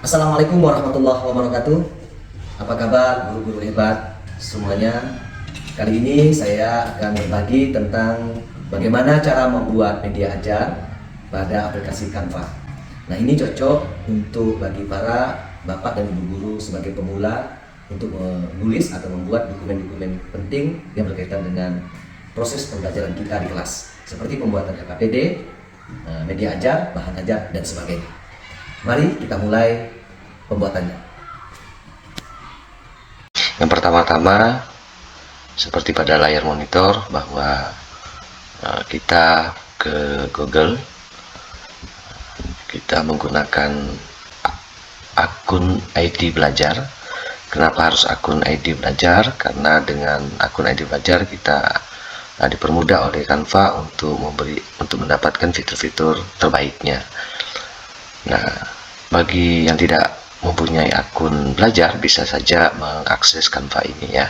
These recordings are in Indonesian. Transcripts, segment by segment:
Assalamualaikum warahmatullahi wabarakatuh. Apa kabar guru-guru hebat semuanya? Kali ini saya akan berbagi tentang bagaimana cara membuat media ajar pada aplikasi Canva. Nah, ini cocok untuk bagi para bapak dan ibu guru sebagai pemula untuk menulis atau membuat dokumen-dokumen penting yang berkaitan dengan proses pembelajaran kita di kelas, seperti pembuatan LKPD, media ajar, bahan ajar, dan sebagainya. Mari kita mulai pembuatannya. Yang pertama-tama, seperti pada layar monitor, bahwa kita ke Google, kita menggunakan akun ID belajar. Kenapa harus akun ID belajar? Karena dengan akun ID belajar kita dipermudah oleh Canva untuk mendapatkan fitur-fitur terbaiknya. Nah, bagi yang tidak mempunyai akun belajar bisa saja mengakses Canva ini ya.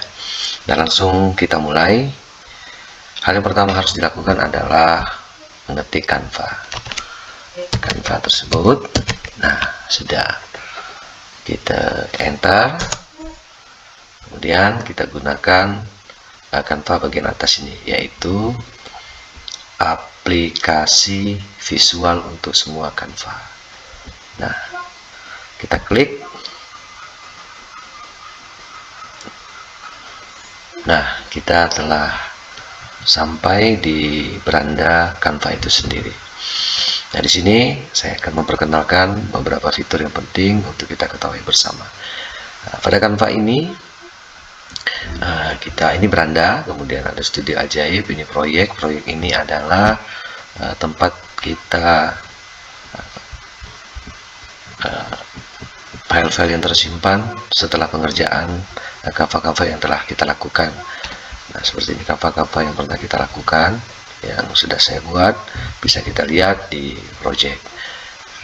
Dan langsung kita mulai. Hal yang pertama harus dilakukan adalah mengetik Canva tersebut. Nah, sudah kita enter, kemudian kita gunakan Canva bagian atas ini, yaitu aplikasi visual untuk semua Canva. Nah, kita klik. Nah, kita telah sampai di beranda Canva itu sendiri. Nah, di sini saya akan memperkenalkan beberapa fitur yang penting untuk kita ketahui bersama. Nah, pada Canva ini ini beranda, kemudian ada studio ajaib, ini proyek ini adalah tempat kita file-file yang tersimpan setelah pengerjaan Canva yang telah kita lakukan. Nah, seperti ini Canva yang pernah kita lakukan, yang sudah saya buat, bisa kita lihat di project.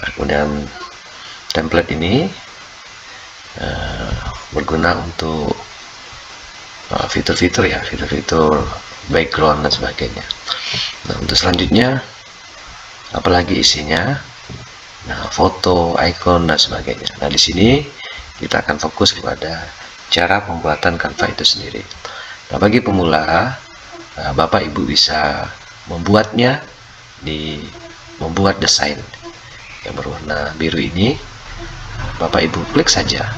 Nah, kemudian template ini berguna untuk fitur-fitur ya, fitur-fitur background dan sebagainya. Nah, untuk selanjutnya, apalagi isinya, nah, foto, icon dan sebagainya. Nah, di sini kita akan fokus kepada cara pembuatan Canva itu sendiri. Nah, bagi pemula, Bapak Ibu bisa membuatnya membuat desain yang berwarna biru ini. Bapak Ibu klik saja.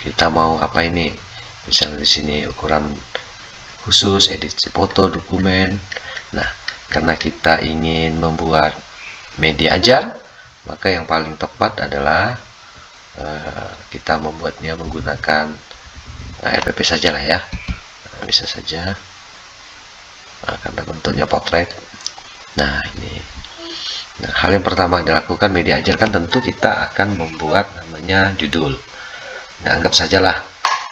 Kita mau apa ini? Misalnya di sini ukuran khusus, edisi foto, dokumen. Nah, karena kita ingin membuat media ajar, maka yang paling tepat adalah kita membuatnya menggunakan RPP saja lah ya. Nah, bisa saja karena bentuknya potret. Nah, ini. Nah, hal yang pertama dilakukan media ajar kan tentu kita akan membuat namanya judul. Nah, anggap sajalah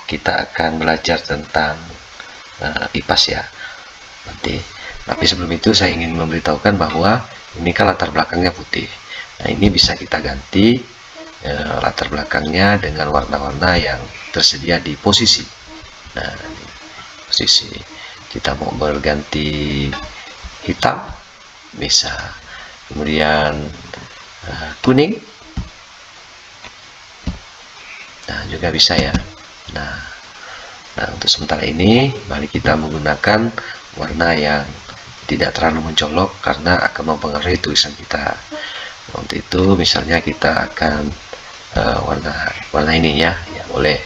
kita akan belajar tentang IPAS ya nanti. Tapi sebelum itu saya ingin memberitahukan bahwa ini kan latar belakangnya putih. Nah, ini bisa kita ganti latar belakangnya dengan warna-warna yang tersedia di posisi. Nah, ini posisi kita mau berganti hitam bisa, kemudian kuning, nah juga bisa ya. Nah, untuk sementara ini mari kita menggunakan warna yang tidak terlalu mencolok karena akan mempengaruhi tulisan kita. Untuk itu misalnya kita akan warna ini ya boleh,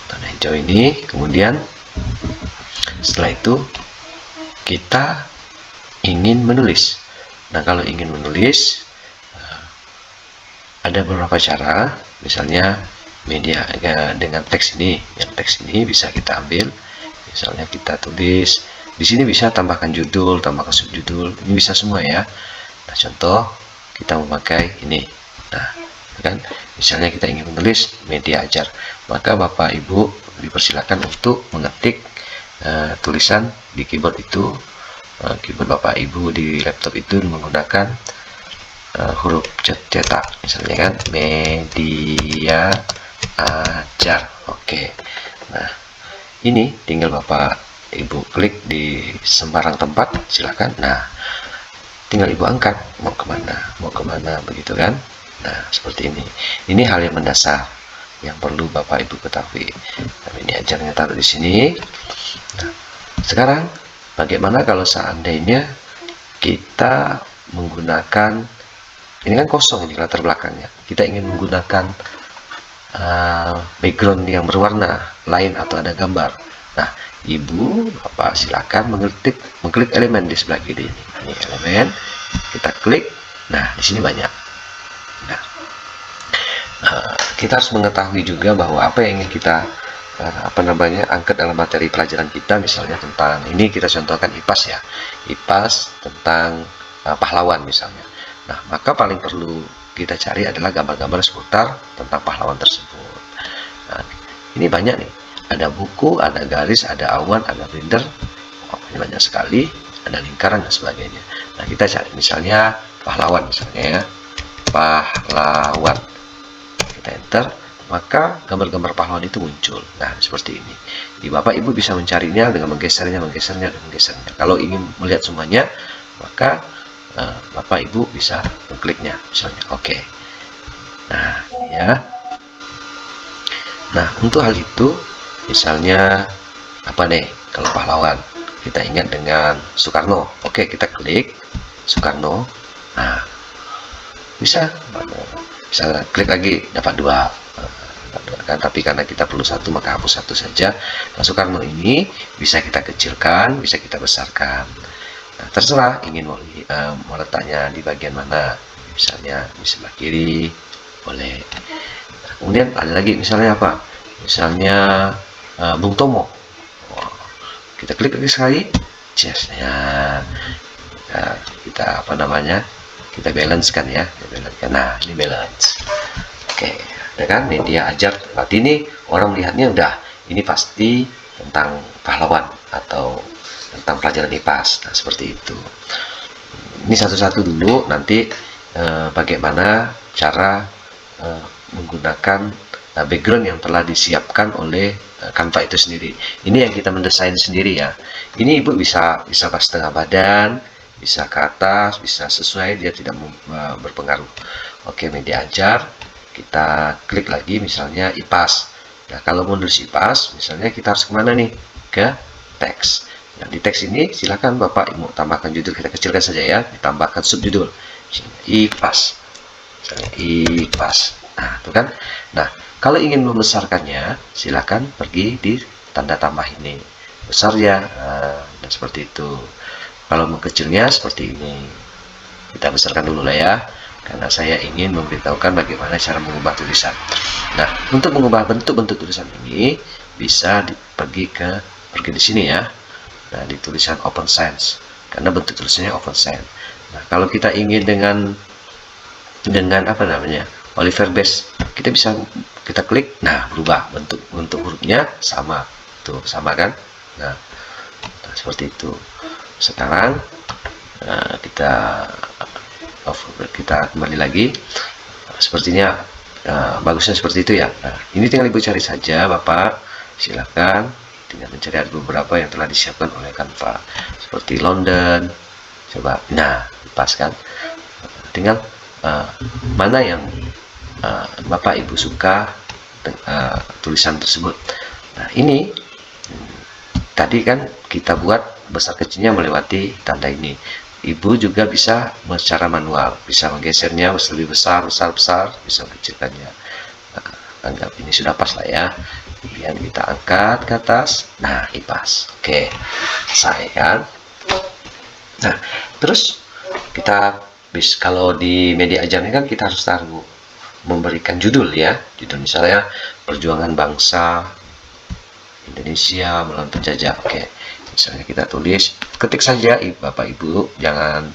warna hijau ini. Kemudian setelah itu kita ingin menulis. Nah, kalau ingin menulis ada beberapa cara. Misalnya media dengan teks ini, yang teks ini bisa kita ambil. Misalnya kita tulis di sini, bisa tambahkan judul, tambahkan subjudul, ini bisa semua ya. Nah, contoh kita memakai ini. Nah, kan misalnya kita ingin menulis media ajar, maka Bapak Ibu dipersilakan untuk mengetik tulisan di keyboard itu, keyboard Bapak Ibu di laptop itu menggunakan huruf cetak, misalnya kan media ajar. Oke. Nah, ini tinggal Bapak Ibu klik di sembarang tempat, silakan. Nah, tinggal Ibu angkat mau kemana begitu kan. Nah, seperti ini. Ini hal yang mendasar yang perlu Bapak Ibu ketahui. Nah, ini ajarnya taruh di sini. Nah, sekarang bagaimana kalau seandainya kita menggunakan, ini kan kosong ini latar belakangnya, kita ingin menggunakan background yang berwarna lain atau ada gambar. Nah, Ibu Bapak silakan mengklik elemen di sebelah kiri ini elemen, kita klik. Nah, di sini banyak. Nah, kita harus mengetahui juga bahwa apa yang ingin kita angkat dalam materi pelajaran kita, misalnya tentang ini kita contohkan IPAS ya, IPAS tentang pahlawan misalnya. Nah, maka paling perlu kita cari adalah gambar-gambar seputar tentang pahlawan tersebut. Nah, ini banyak nih, ada buku, ada garis, ada awan, ada blender, ini banyak sekali, ada lingkaran dan sebagainya. Nah, kita cari misalnya pahlawan misalnya ya, pahlawan, kita enter, maka gambar-gambar pahlawan itu muncul. Nah, seperti ini. Di Bapak Ibu bisa mencarinya dengan menggesernya. Kalau ingin melihat semuanya, maka Bapak Ibu bisa mengkliknya misalnya. Oke. Nah, ya. Nah, untuk hal itu misalnya apa nih? Kalau pahlawan, kita ingat dengan Soekarno. Oke, kita klik Soekarno. Nah, bisa klik lagi, dapat dua kan, tapi karena kita perlu satu maka hapus satu saja. Nah, Soekarno ini bisa kita kecilkan, bisa kita besarkan. Nah, terserah ingin mau letaknya di bagian mana, misalnya di sebelah kiri boleh. Nah, kemudian ada lagi misalnya apa, misalnya Bung Tomo. Kita klik lagi sekali, chestnya kita apa namanya, kita balance kan ya, nah ini balance. Oke, ya kan, media ajar. Berarti ini orang melihatnya udah, ini pasti tentang pahlawan atau tentang pelajaran IPAS. Nah, seperti itu. Ini satu-satu dulu, nanti bagaimana cara menggunakan background yang telah disiapkan oleh Canva itu sendiri. Ini yang kita mendesain sendiri ya. Ini Ibu bisa pas setengah badan, bisa ke atas, bisa sesuai, dia tidak berpengaruh. Oke, media ajar, kita klik lagi misalnya IPAS. Nah, kalau mau nulis IPAS, misalnya kita harus kemana nih? Ke teks. Nah, di teks ini silakan Bapak Ibu tambahkan judul, kita kecilkan saja ya, ditambahkan subjudul. IPAS. Misalnya IPAS. Nah, itu kan. Nah, kalau ingin membesarkannya, silakan pergi di tanda tambah ini. Besar ya, dan seperti itu. Kalau mengkecilnya seperti ini. Kita besarkan dulu lah ya, karena saya ingin memberitahukan bagaimana cara mengubah tulisan. Nah, untuk mengubah bentuk-bentuk tulisan ini bisa pergi di sini ya. Nah, di tulisan Open Sans, karena bentuk tulisannya Open Sans. Nah, kalau kita ingin dengan apa namanya, Oliver Base, kita bisa kita klik, nah berubah bentuk hurufnya sama, tuh sama kan. Nah, seperti itu. Sekarang kita kembali lagi. Sepertinya bagusnya seperti itu ya. Nah, ini tinggal Ibu cari saja Bapak, silakan tinggal mencari, ada beberapa yang telah disiapkan oleh Canva seperti London, coba. Nah, pas kan, tinggal mana yang Bapak Ibu suka tulisan tersebut. Nah, ini tadi kan kita buat besar kecilnya melewati tanda ini. Ibu juga bisa secara manual, bisa menggesernya lebih besar, bisa mengecilkannya. Nah, anggap ini sudah pas lah ya. Kemudian kita angkat ke atas. Nah, IPAS. Oke, selesai kan. Nah, terus kita kalau di media ajar ini kan kita harus memberikan judul ya. Judul misalnya Perjuangan Bangsa Indonesia melawan penjajah. Oke, misalnya kita tulis, ketik saja Bapak Ibu, jangan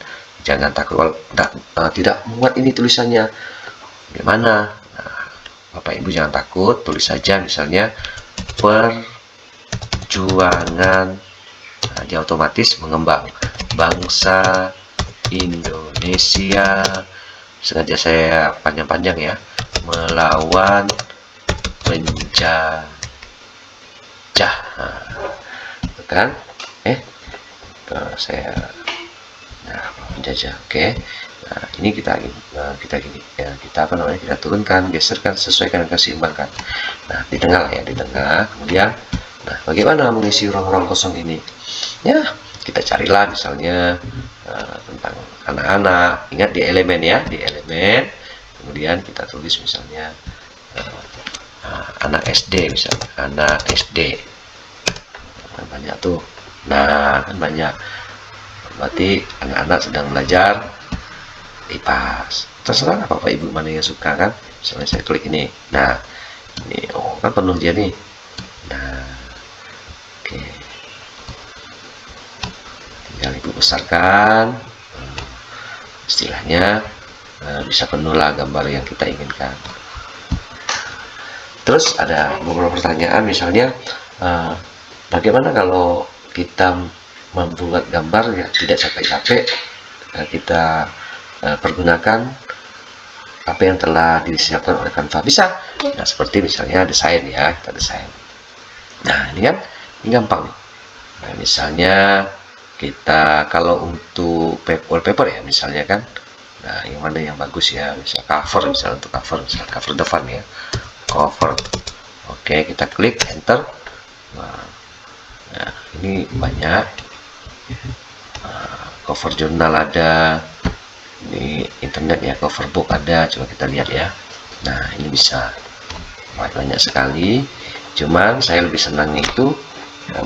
takut tidak muat ini tulisannya gimana. Nah, Bapak Ibu jangan takut, tulis saja misalnya perjuangan. Nah, dia otomatis mengembang bangsa Indonesia, sengaja saya panjang-panjang ya, melawan penjajah. Nah, kan, saya penjajah. Oke. Nah, ini kita gini ya, kita kita turunkan, geserkan, sesuaikan, seimbangkan. Nah, di tengah lah ya, di tengah. Kemudian, nah, bagaimana mengisi ruang-ruang kosong ini? Ya, kita carilah misalnya tentang anak-anak. Ingat di elemen ya, di elemen. Kemudian kita tulis misalnya anak SD, misalnya anak SD. Kan banyak tuh. Nah, kan banyak. Berarti anak-anak sedang belajar IPAS. Terserah Bapak Ibu mana yang suka kan. Misalnya saya klik ini. Nah, ini kan penuh dia nih. Nah, oke. Tinggal Ibu besarkan. Istilahnya bisa penuh lah gambar yang kita inginkan. Terus ada beberapa pertanyaan, misalnya bagaimana kalau kita membuat gambar ya tidak capek-capek, kita pergunakan apa yang telah disiapkan oleh Canva. Bisa. Nah, seperti misalnya desain ya, kita desain. Nah, ini kan ini gampang nih. Nah, misalnya kita kalau untuk wallpaper ya misalnya kan, nah yang mana yang bagus ya, misalnya cover, misalnya untuk cover, misalnya cover depan ya, cover. Oke, kita klik enter. Nah, ini banyak cover jurnal ada, ini internet ya, cover book ada, coba kita lihat ya. Nah, ini bisa banyak sekali, cuman saya lebih senang itu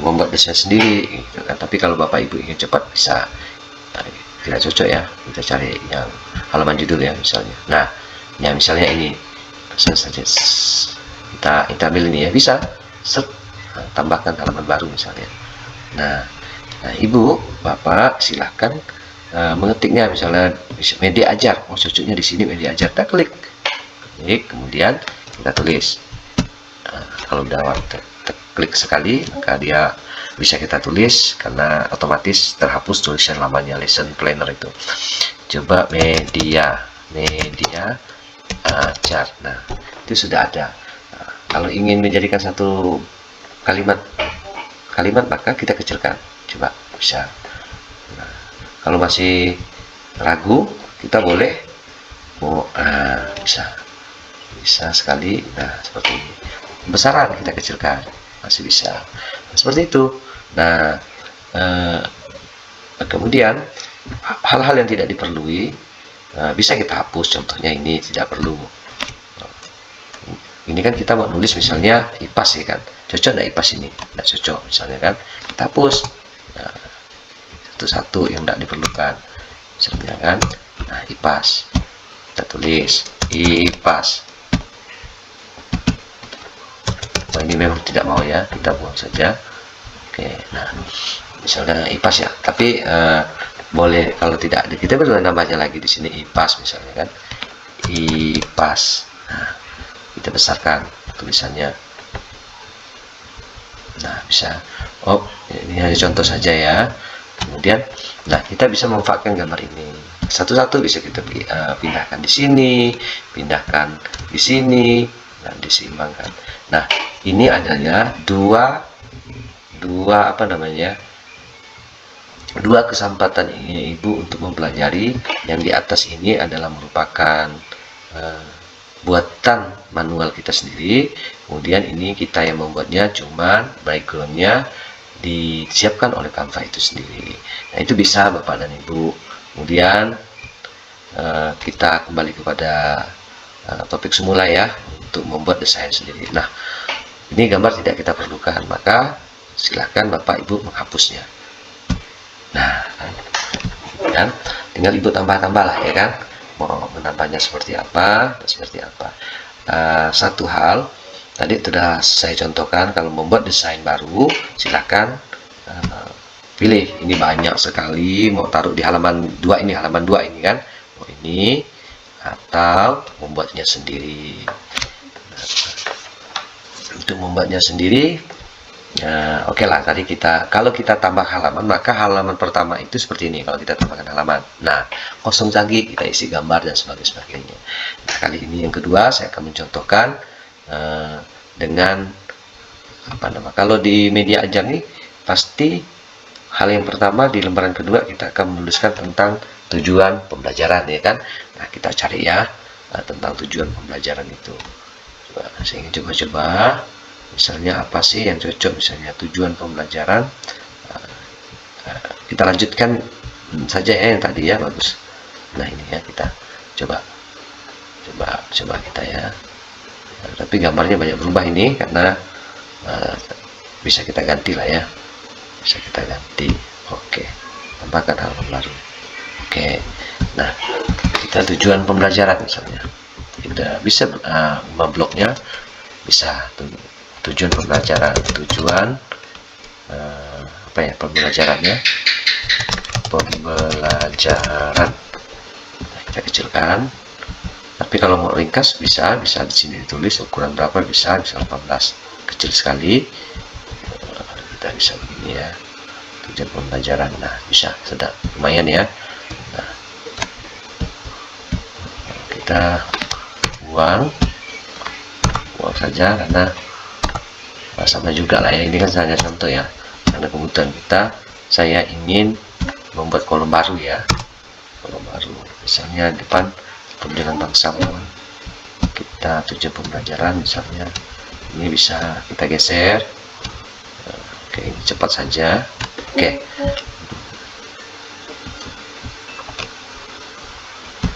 membuat desain sendiri gitu kan. Tapi kalau Bapak Ibu ingin cepat bisa, tidak cocok ya, kita cari yang halaman judul ya misalnya. Nah, ya misalnya ini saja kita ambil ini ya, bisa tambahkan halaman baru misalnya. Nah, Ibu Bapak silahkan mengetiknya, misalnya media ajar, cocoknya di sini media ajar, kita klik, kemudian kita tulis. Kalau udah klik sekali, maka dia bisa kita tulis karena otomatis terhapus tulisan lamanya lesson planner itu. Coba media ajar. Nah, itu sudah ada. Nah, kalau ingin menjadikan satu kalimat maka kita kecilkan. Coba bisa. Nah, kalau masih ragu, kita boleh bisa sekali. Nah, seperti ini. Besaran kita kecilkan, masih bisa. Nah, seperti itu. Nah, kemudian hal-hal yang tidak diperlui bisa kita hapus. Contohnya ini tidak perlu. Ini kan kita mau nulis misalnya IPAS ya kan, cocok nggak IPAS ini? Nggak cocok misalnya kan, kita hapus. Nah, satu-satu yang tidak diperlukan misalnya kan. Nah, IPAS kita tulis IPAS. Oh, ini memang tidak mau ya, kita buang saja. Oke, nah misalnya IPAS ya, tapi boleh kalau tidak ada, kita boleh nambahnya lagi di sini IPAS misalnya kan, IPAS. Nah, kita besarkan tulisannya. Nah, bisa. Oh, ini hanya contoh saja ya. Kemudian, nah kita bisa memanfaatkan gambar ini. Satu-satu bisa kita pindahkan di sini, pindahkan di sini, dan diseimbangkan. Nah, ini adalah dua kesempatan ini Ibu untuk mempelajari. Yang di atas ini adalah merupakan buatan manual kita sendiri. Kemudian ini kita yang membuatnya, cuman backgroundnya disiapkan oleh Canva itu sendiri. Nah, itu bisa Bapak dan Ibu. Kemudian kita kembali kepada topik semula ya, untuk membuat desain sendiri. Nah, ini gambar tidak kita perlukan, maka silakan Bapak Ibu menghapusnya. Nah, dan tinggal Ibu tambah-tambah lah ya kan, mau menambahnya seperti apa, satu hal tadi sudah saya contohkan. Kalau membuat desain baru, silakan pilih. Ini banyak sekali, mau taruh di halaman 2 ini, kan, mau ini atau membuatnya sendiri. Untuk membuatnya sendiri, oke lah, tadi kalau kita tambah halaman, maka halaman pertama itu seperti ini. Kalau kita tambahkan halaman, nah kosong lagi, kita isi gambar dan sebagainya. Nah, kali ini yang kedua saya akan mencontohkan dengan kalau di media ajar nih, pasti hal yang pertama di lembaran kedua kita akan menuliskan tentang tujuan pembelajaran, ya kan. Nah, kita cari ya tentang tujuan pembelajaran itu. Coba saya ingin coba misalnya apa sih yang cocok, misalnya tujuan pembelajaran. Kita lanjutkan saja ya yang tadi ya, bagus. Nah, ini ya, kita coba kita ya. Tapi gambarnya banyak berubah ini karena bisa kita ganti lah ya, bisa kita ganti. Oke, tambahkan halaman baru. Oke, nah kita tujuan pembelajaran misalnya kita bisa membloknya, bisa tujuan pembelajaran, tujuan apa ya pembelajarannya, pembelajaran. Nah, kita kecilkan. Tapi kalau mau ringkas bisa di sini ditulis ukuran berapa, bisa 18, kecil sekali. Kita bisa begini ya, tujuan pembelajaran. Nah, bisa, sudah lumayan ya. Nah, kita buang saja karena sama juga lah ya, ini kan hanya contoh ya, karena kebutuhan kita. Saya ingin membuat kolom baru ya, kolom baru misalnya depan pembelajaran bangsawan, kita tujuan pembelajaran misalnya ini bisa kita geser. Oke, ini cepat saja. Oke,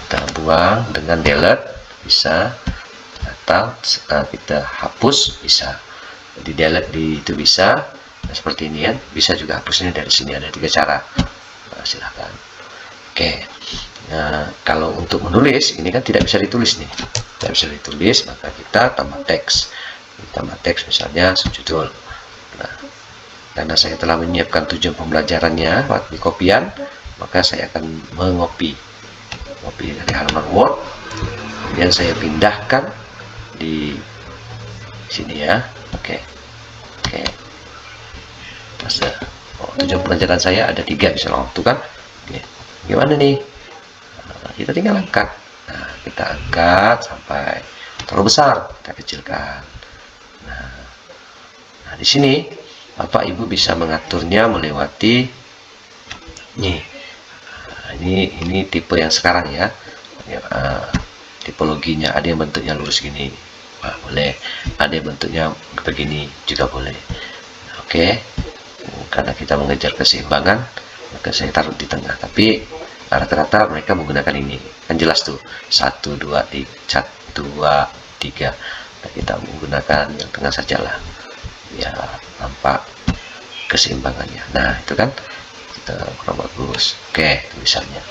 kita buang dengan delete bisa, atau kita hapus bisa, di delete itu bisa. Nah, seperti ini ya, bisa juga hapusnya dari sini, ada 3 cara. Nah, silahkan. Oke, nah kalau untuk menulis ini kan tidak bisa ditulis nih, tidak bisa ditulis, maka kita tambah teks misalnya sejudul. Nah, karena saya telah menyiapkan tujuan pembelajarannya di kopian, maka saya akan mengopi dari halaman Word, kemudian saya pindahkan di sini ya. Oke. Tujuan pembelajaran saya ada 3 misalnya waktu kan. Oke. Gimana nih? Nah, kita tinggal angkat. Nah, kita angkat sampai terlalu besar, kita kecilkan. Nah, di sini Bapak Ibu bisa mengaturnya melewati ini tipe yang sekarang ya. Tipologinya ada yang bentuknya lurus gini, nah, boleh. Ada yang bentuknya begini juga boleh. Oke, karena kita mengejar keseimbangan, maka saya taruh di tengah. Tapi rata-rata mereka menggunakan ini, kan jelas tuh 1 2 3 1 2 3. Nah, kita menggunakan yang tengah sajalah, ya nampak keseimbangannya. Nah, itu kan kita kurang bagus. Oke, tulisannya.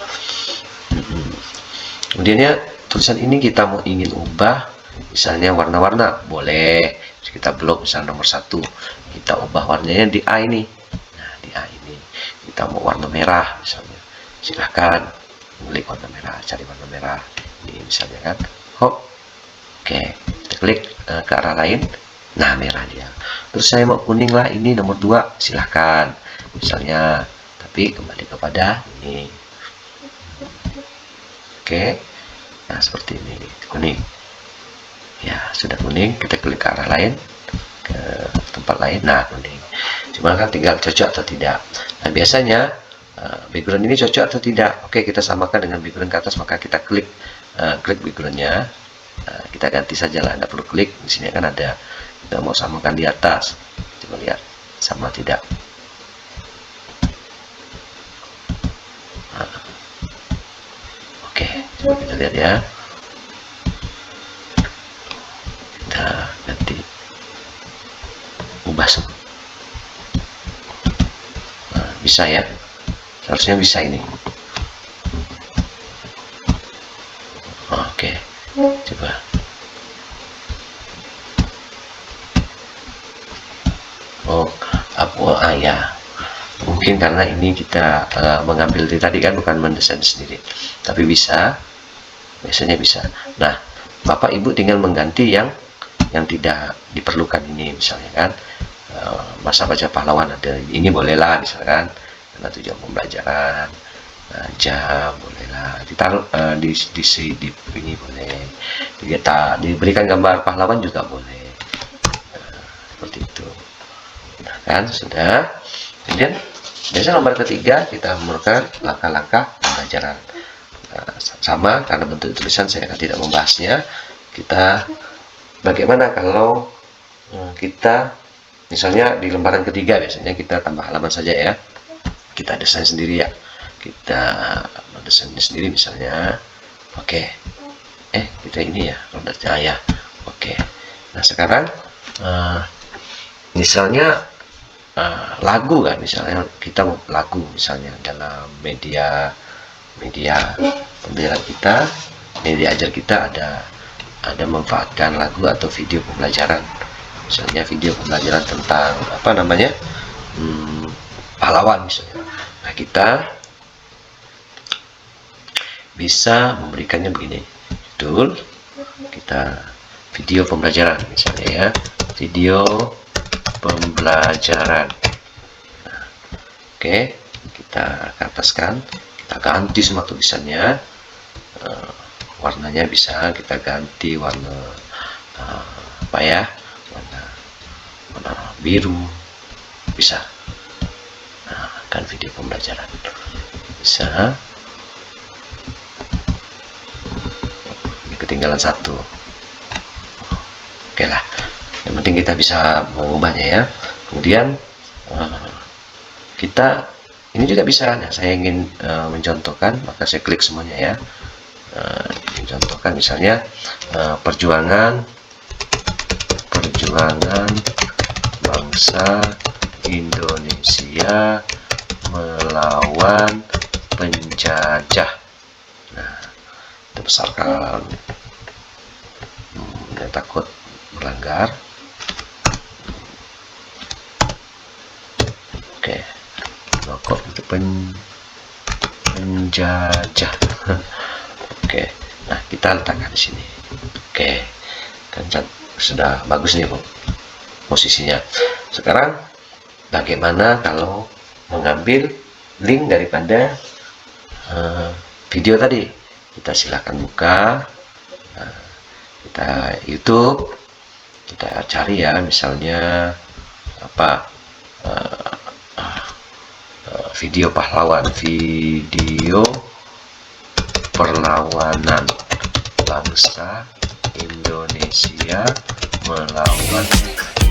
Kemudian ya, tulisan ini kita mau ingin ubah, misalnya warna-warna, boleh. Kita blok misalnya nomor 1, kita ubah warnanya di A ini. Nah, di A ini kita mau warna merah misalnya, silahkan klik warna merah, cari warna merah ini misalnya kan. Oke, kita klik ke arah lain. Nah, merah dia. Terus saya mau kuning lah, ini nomor 2, silahkan misalnya, tapi kembali kepada ini. Oke, nah seperti ini, kuning ya, sudah kuning. Kita klik ke arah lain, ke tempat lain. Nah, kuning. Cuma kan tinggal cocok atau tidak. Nah, biasanya background ini cocok atau tidak. Oke, kita samakan dengan background ke atas, maka kita klik backgroundnya. Kita ganti saja lah, tidak perlu klik. Di sini kan ada, kita mau samakan di atas. Coba lihat sama tidak. Oke, coba kita lihat ya. Kita ganti, ubah semua. Nah, bisa ya, seharusnya bisa ini. Oke, coba. Ya, mungkin karena ini kita mengambil dari tadi kan, bukan mendesain sendiri, tapi bisa, biasanya bisa. Nah, Bapak Ibu tinggal mengganti yang tidak diperlukan ini, misalnya kan masa baca pahlawan ada ini, bolehlah misalkan, karena tujuan pembelajaran. Jam bolehlah ditaruh di ini, boleh. Kita diberikan gambar pahlawan juga boleh. Seperti itu. Nah, kan sudah. Kemudian biasa nomor ketiga kita memerlukan langkah-langkah pembelajaran. Nah, sama karena bentuk tulisan saya akan tidak membahasnya. Kita bagaimana kalau kita misalnya di lembaran ketiga, biasanya kita tambah halaman saja ya, kita desain sendiri ya, kita desain sendiri misalnya. Oke, kita ini ya rodatnya ya. Oke, nah sekarang misalnya lagu kan, misalnya kita mau lagu misalnya dalam media pembelajaran kita, media ajar kita ada memanfaatkan lagu atau video pembelajaran, misalnya video pembelajaran tentang apa namanya pahlawan misalnya. Nah, kita bisa memberikannya begini, judul kita video pembelajaran misalnya ya, video pembelajaran. Nah, oke, kita ataskan, kita ganti semua tulisannya, warnanya bisa kita ganti warna apa ya, warna biru bisa. Nah, kan video pembelajaran bisa. Ini ketinggalan satu. Oke lah, yang penting kita bisa mengubahnya ya. Kemudian kita ini juga bisa. Nah, saya ingin mencontohkan, maka saya klik semuanya ya. Mencontohkan misalnya perjuangan bangsa Indonesia melawan penjajah. Nah, kita besarkan, takut melanggar. Oke, rokok untuk penjajah. Oke, nah kita letakkan di sini. Oke, kan sudah bagus nih Bu posisinya. Sekarang bagaimana kalau mengambil link daripada video tadi? Kita silakan buka, kita YouTube, kita cari ya, misalnya apa, video pahlawan, video perlawanan bangsa Indonesia melawan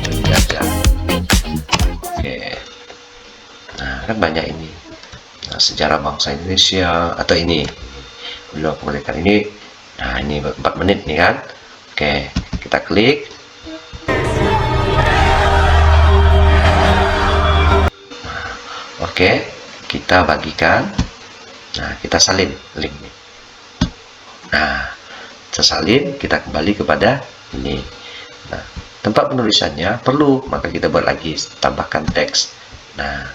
penjajah. Oke, nah kan banyak ini. Nah, sejarah bangsa Indonesia atau ini beliau kemerdekaan ini. Nah, ini 4 menit nih kan. Oke, kita klik. Oke, kita bagikan. Nah, kita salin link. Nah, sesalin, kita kembali kepada ini. Nah, tempat penulisannya perlu, maka kita buat lagi, tambahkan teks. Nah,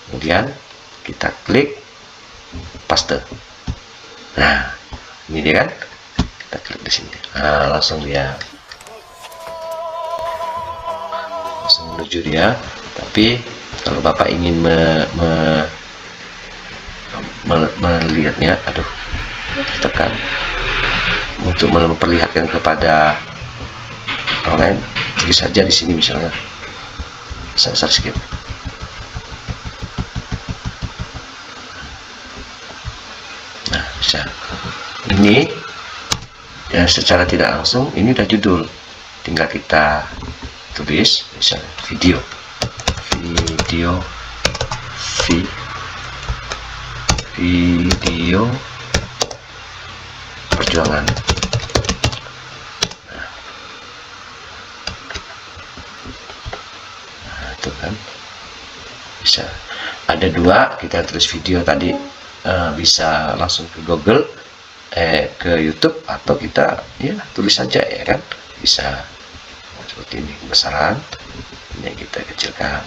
kemudian kita klik paste. Nah, ini dia kan, kita klik di sini. Nah, langsung menuju dia. Tapi kalau Bapak ingin melihatnya, tekan untuk memperlihatkan kepada orang lain, tulis saja di sini misalnya besar sedikit. Nah, bisa. Ini ya secara tidak langsung ini udah judul, tinggal kita tulis misalnya video perjuangan. Nah, itu kan bisa. Ada 2, kita tulis video tadi, bisa langsung ke Google, ke YouTube, atau kita ya tulis saja ya kan, bisa seperti ini. Besaran ini kita kecilkan.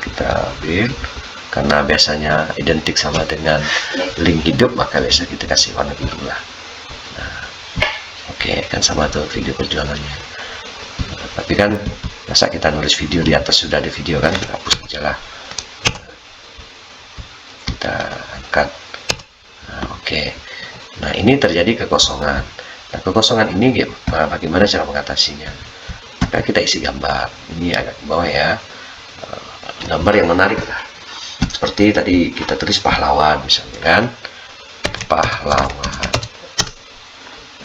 Kita ambil, karena biasanya identik sama dengan link hidup, maka biasa kita kasih warna biru lah. Nah, oke, kan sama tuh video perjuangannya. Tapi kan masa kita nulis video di atas sudah ada video kan, hapus aja lah. Kita angkat. Nah, oke. Nah, ini terjadi kekosongan. Nah, kekosongan ini bagaimana cara mengatasinya? Maka kita isi gambar. Ini agak ke bawah ya. Gambar yang menarik lah. Seperti tadi kita tulis pahlawan misalnya kan. Pahlawan.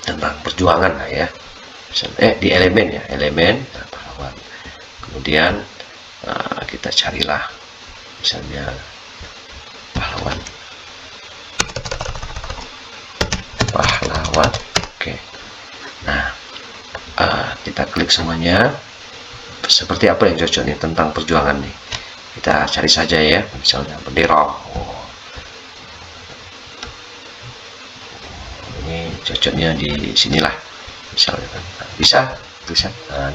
Tentang perjuangan lah ya. Misalnya, di elemen ya, elemen nah, pahlawan. Kemudian kita carilah misalnya pahlawan. Oke. Nah, kita klik semuanya. Seperti apa yang cocok nih tentang perjuangan nih? Kita cari saja ya, misalnya bendera. Ini cocoknya di sinilah, misalnya kan. Nah, bisa.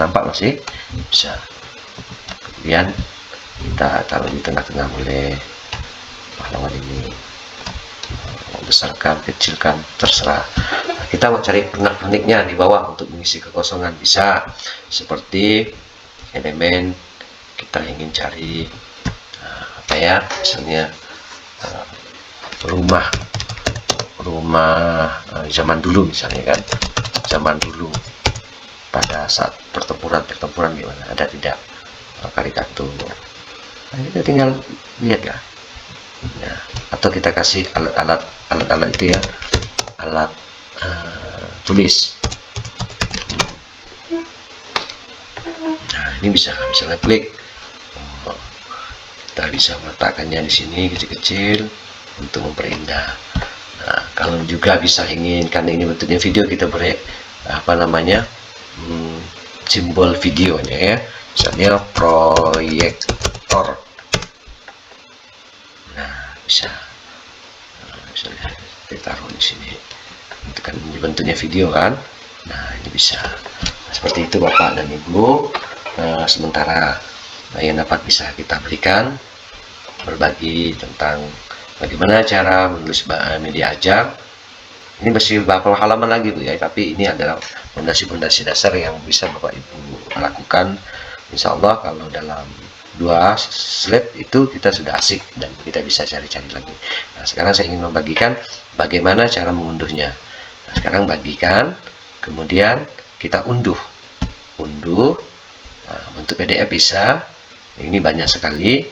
Nampak masih bisa. Kemudian kita taruh di tengah-tengah boleh pahlawan ini. Besarkan, kecilkan, terserah. Nah, kita mau cari pernak-perniknya di bawah untuk mengisi kekosongan bisa. Seperti elemen kita ingin cari apa ya, misalnya rumah zaman dulu misalnya kan, zaman dulu pada saat pertempuran gimana, ada tidak karikatur. Nah, kita tinggal lihat ya. Nah, atau kita kasih alat itu ya, alat tulis. Nah, ini bisa misalnya klik, kita bisa meletakkannya di sini kecil-kecil untuk memperindah. Nah, kalau juga bisa ingin, karena ini bentuknya video, kita beri apa namanya, simbol videonya ya, misalnya proyektor. Nah, bisa misalnya kita taruh di sini, itu kan bentuknya video kan. Nah, ini bisa. Nah, seperti itu Bapak dan Ibu. Sementara yang dapat bisa kita berikan, berbagi tentang bagaimana cara menulis media ajar. Ini masih beberapa halaman lagi Bu ya, tapi ini adalah fondasi-fondasi dasar yang bisa Bapak Ibu lakukan. Insya Allah kalau dalam 2 slide itu kita sudah asik dan kita bisa cari-cari lagi. Nah, sekarang saya ingin membagikan bagaimana cara mengunduhnya. Nah, sekarang bagikan, kemudian kita unduh. Nah, bentuk PDF bisa, ini banyak sekali,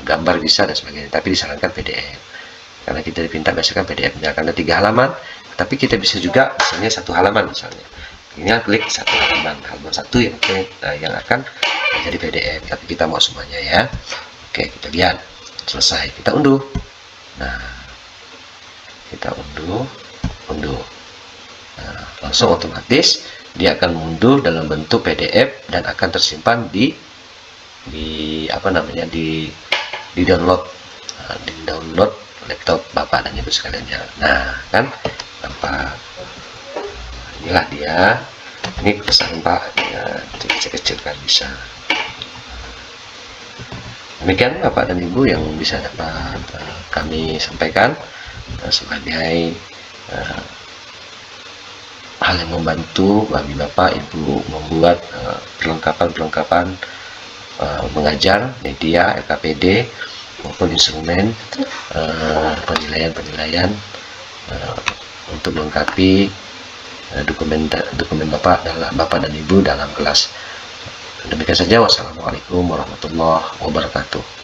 gambar bisa dan sebagainya, tapi disarankan PDF karena kita dipinta biasakan PDF-nya karena 3 halaman, tapi kita bisa juga misalnya 1 halaman misalnya. Ini klik 1 halaman 1 yang akan jadi PDF, tapi kita mau semuanya ya. Oke, kita lihat, selesai, kita unduh. Nah, kita unduh. Nah, langsung otomatis dia akan mengunduh dalam bentuk PDF dan akan tersimpan di apa namanya, di download, di download laptop Bapak dan Ibu sekalian ya. Nah, kan Bapak, inilah dia. Ini pesan Pak ya, kecil-kecil kan bisa. Demikian Bapak dan Ibu yang bisa dapat kami sampaikan sebagai hal yang membantu bagi Bapak Ibu membuat perlengkapan mengajar media LKPD maupun instrumen penilaian untuk melengkapi dokumen Bapak dan Ibu dalam kelas. Demikian saja, wassalamualaikum warahmatullahi wabarakatuh.